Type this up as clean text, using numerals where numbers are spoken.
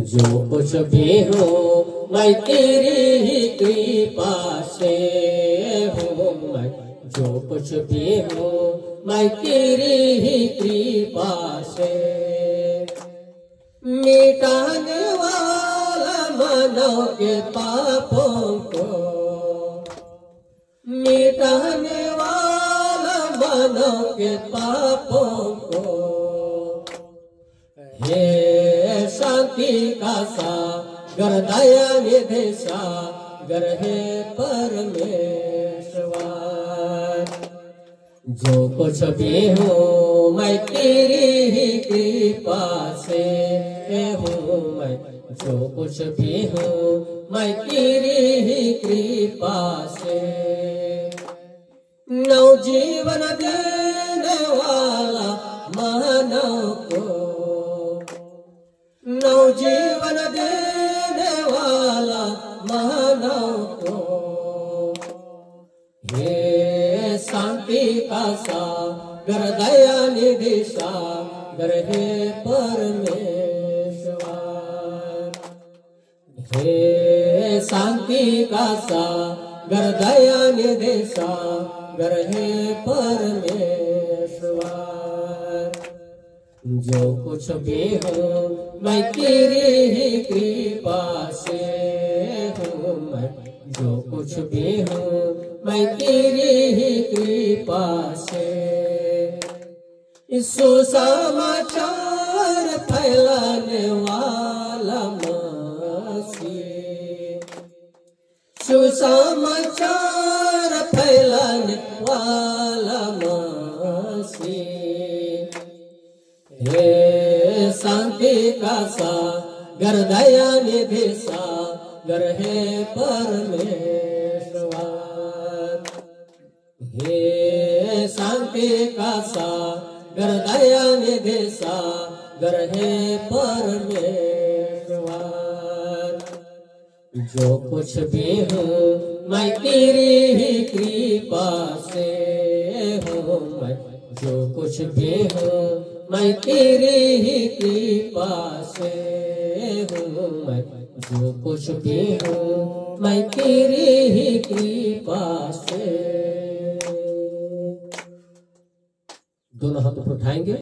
जो कुछ भी हूँ मैं तेरी ही कृपा से हूँ। मैं जो कुछ भी हूँ मैं तेरी ही कृपा से। मिटाने वाला मानव के पापों को, मिटाने वाला मानव के पापों को। हे शांति का सागर दया निधि सागर है परमेश्वर। जो कुछ भी हूँ मैं तेरी ही कृपा से हूँ। मैं जो कुछ भी हूँ मैं तेरी ही कृपा से। नवजीवन देने वाला मानव को, नवजीवन देने वाला मानव को। हे शांति का सागर दया निधि सागर है परमेश्वर। हे शांति का सागर दया निधि सागर है परमेश्वर। जो कुछ भी हूँ मैं तेरी ही कृपा से हूँ। मैं जो कुछ भी हूँ मैं तेरी ही कृपा से। सुसमाचार फैलाने वाला मसीह, सुसमाचार फैलाने वाला मसीह। हे शांति का सागर दया निधि सागर है परमेश्वर। हे शांति का सागर दया निधि सागर है परमेश्वर। जो कुछ भी हूँ मैं तेरी ही कृपा से हूँ। मैं जो कुछ भी हूँ मैं तेरी ही कृपा से हूँ। मैं जो कुछ भी हूँ मैं तेरी ही कृपा से। दोनों हाथ उठाएंगे।